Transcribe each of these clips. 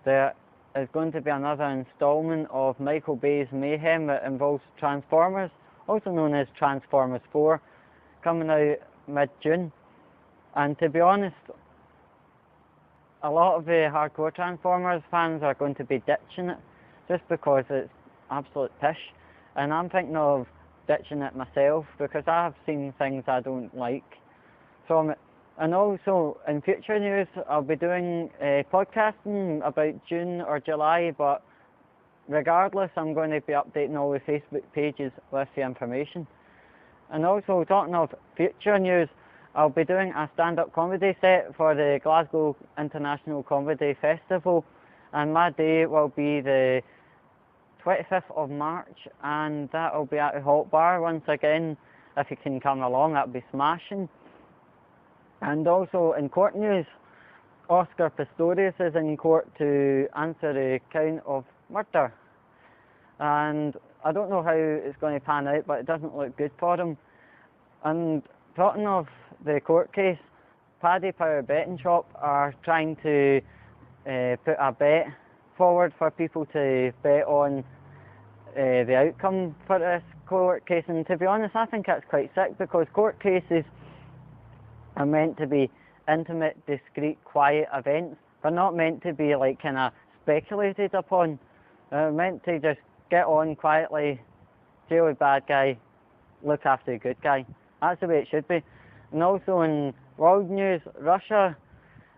there is going to be another instalment of Michael Bay's mayhem that involves Transformers, also known as Transformers 4, coming out mid-June. And to be honest, a lot of the hardcore Transformers fans are going to be ditching it just because it's absolute pish. And I'm thinking of ditching it myself because I have seen things I don't like from it. And also, in future news, I'll be doing podcasting about June or July, but regardless, I'm going to be updating all the Facebook pages with the information. And also, talking of future news, I'll be doing a stand-up comedy set for the Glasgow International Comedy Festival, and my day will be the 25th of March, and that will be at the Hot Bar once again. If you can come along, that'll be smashing. And also in court news, Oscar Pistorius is in court to answer the count of murder. And I don't know how it's going to pan out, but it doesn't look good for him. And talking of the court case, Paddy Power Betting Shop are trying to put a bet forward for people to bet on the outcome for this court case. And to be honest, I think that's quite sick, because court cases are meant to be intimate, discreet, quiet events. They're not meant to be like kind of speculated upon. They're meant to just get on quietly, deal with bad guy, look after the good guy. That's the way it should be. And also in world news, Russia,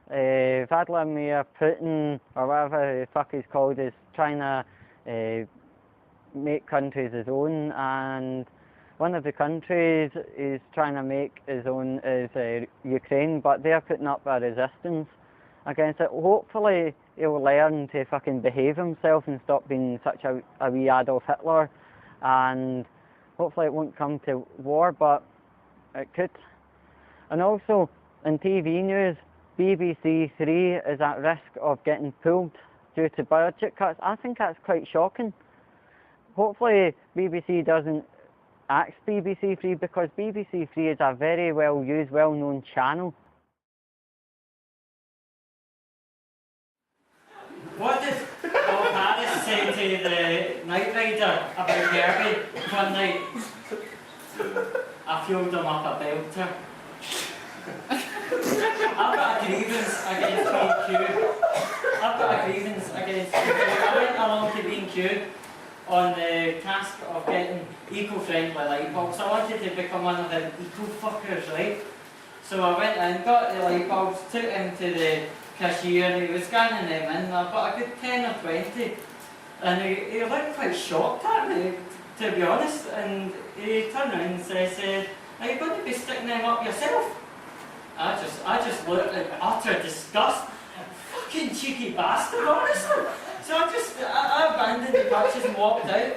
Vladimir Putin, or whatever the fuck he's called, is trying to make countries his own, and one of the countries he's trying to make his own is Ukraine, but they're putting up a resistance against it. Hopefully he'll learn to fucking behave himself and stop being such a wee Adolf Hitler, and hopefully it won't come to war, but it could. And also in TV news, BBC Three is at risk of getting pulled due to budget cuts. I think that's quite shocking. Hopefully BBC doesn't axe BBC Three, because BBC Three is a very well used, well known channel. What did Bob Harris say to the Night Rider about Derby one night? I fueled him up a belter. I've got a grievance against B&Q. I've got a grievance against B&Q. I went along to B&Q on the task of getting eco-friendly light bulbs. I wanted to become one of them eco-fuckers, right? So I went in, got the light bulbs, took them to the cashier, and he was scanning them in. I got a good 10 or 20. And he looked quite shocked at me, to be honest. And he turned around and says, "Are you going to be sticking them up yourself?" I just looked in utter disgust. Fucking cheeky bastard, honestly. So I abandoned the purchase and walked out.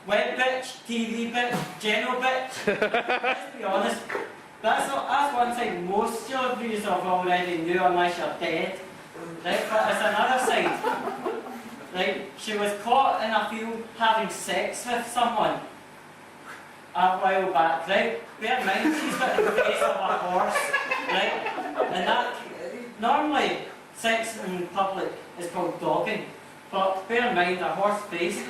Wet bitch, TV bitch, general bitch. Let's be honest, that's one thing most celebrities have already knew, unless you're dead. Right, but there's another side. Right, she was caught in a field having sex with someone a while back, right? Bear in mind, she's got the face of a horse, right? And that, normally, sex in public is called dogging, but bear in mind, a horse face,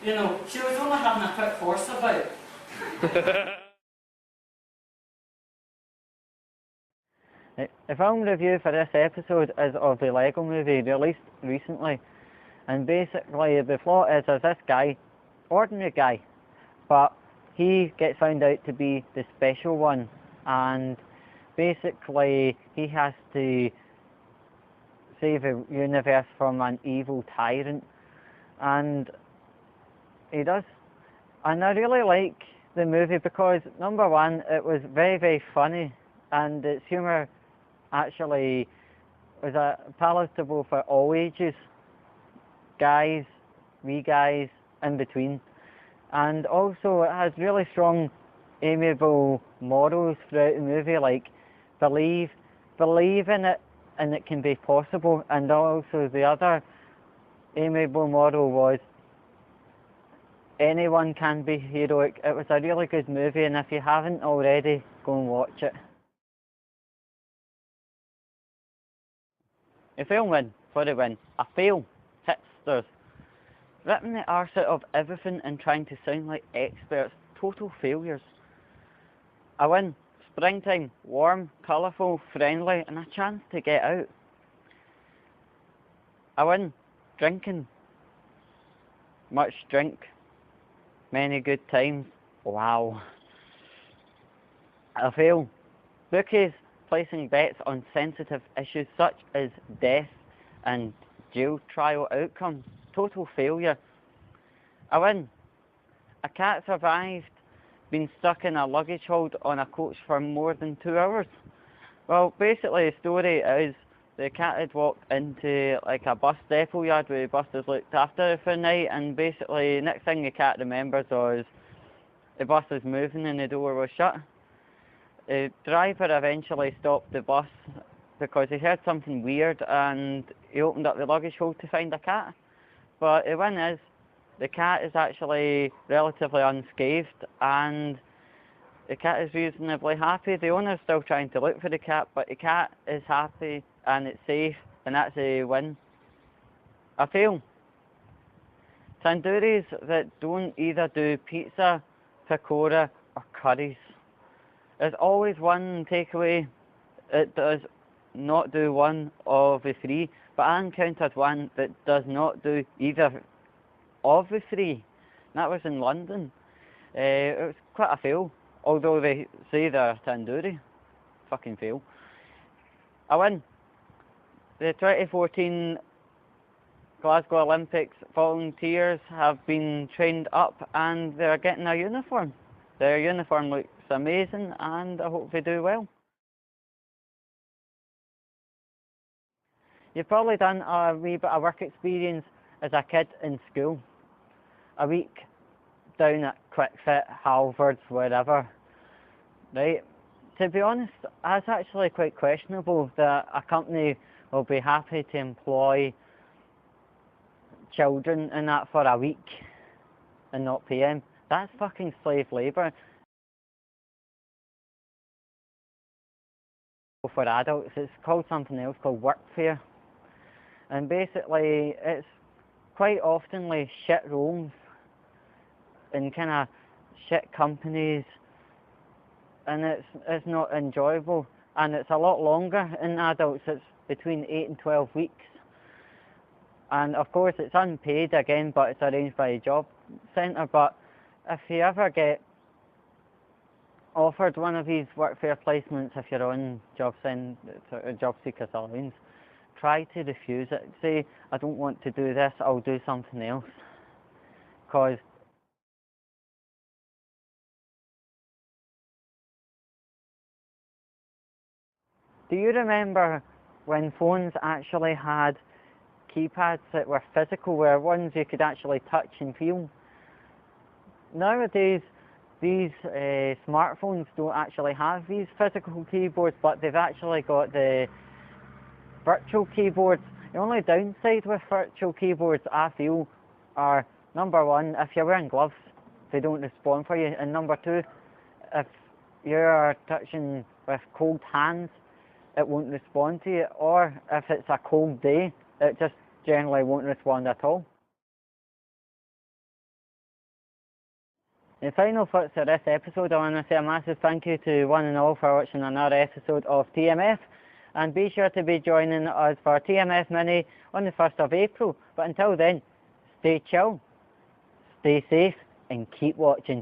you know, she was only having a quick horse about. The film review for this episode is of the Lego Movie, released recently. And basically the plot is this guy, ordinary guy, but he gets found out to be the special one, and basically he has to save the universe from an evil tyrant, and he does. And I really like the movie because, number one, it was very, very funny, and its humour actually was palatable for all ages, guys, wee guys, in between. And also it has really strong, amiable morals throughout the movie, like believe in it and it can be possible. And also the other amiable moral was anyone can be heroic. It was a really good movie, and if you haven't already, go and watch it. A fail win for the win. A fail. Hipsters. Ripping the arse out of everything and trying to sound like experts. Total failures. A win. Springtime. Warm, colourful, friendly, and a chance to get out. A win. Drinking. Much drink. Many good times. Wow. A fail. Bookies placing bets on sensitive issues such as death and jail trial outcomes. Total failure. A win. A cat survived being stuck in a luggage hold on a coach for more than 2 hours. Well, basically the story is the cat had walked into like a bus depot yard where the buses looked after it for the night, and basically next thing the cat remembers was the bus was moving and the door was shut. The driver eventually stopped the bus because he heard something weird and he opened up the luggage hold to find a cat. But the win is, the cat is actually relatively unscathed and the cat is reasonably happy. The owner's still trying to look for the cat, but the cat is happy and it's safe, and that's a win. A fail. Tandoori's that don't either do pizza, pakora or curries. There's always one takeaway. It does not do one of the three, but I encountered one that does not do either of the three. That was in London. It was quite a fail, although they say they're tandoori. Fucking fail. A win. The 2014 Glasgow Olympics volunteers have been trained up and they're getting a uniform. Their uniform looks amazing and I hope they do well. You've probably done a wee bit of work experience as a kid in school. A week down at Quick Fit, Halfords, wherever. Right? To be honest, that's actually quite questionable that a company will be happy to employ children in that for a week and not pay them. That's fucking slave labour. For adults, it's called something else called workfare. And basically, it's quite oftenly shit roles in kind of shit companies, and it's not enjoyable, and it's a lot longer in adults. It's between 8 and 12 weeks, and of course it's unpaid again, but it's arranged by a job centre. But if you ever get offered one of these workfare placements, if you're on job seekers allowance, try to refuse it. Say, I don't want to do this, I'll do something else. Because do you remember when phones actually had keypads that were physical, where ones you could actually touch and feel? Nowadays, these smartphones don't actually have these physical keyboards, but they've actually got the virtual keyboards. The only downside with virtual keyboards, I feel, are number one, if you're wearing gloves, they don't respond for you, and number two, if you're touching with cold hands, it won't respond to you, or if it's a cold day, it just generally won't respond at all. The final thoughts of this episode, I want to say a massive thank you to one and all for watching another episode of TMF, and be sure to be joining us for TMF Mini on the 1st of April. But until then, stay chill, stay safe, and keep watching.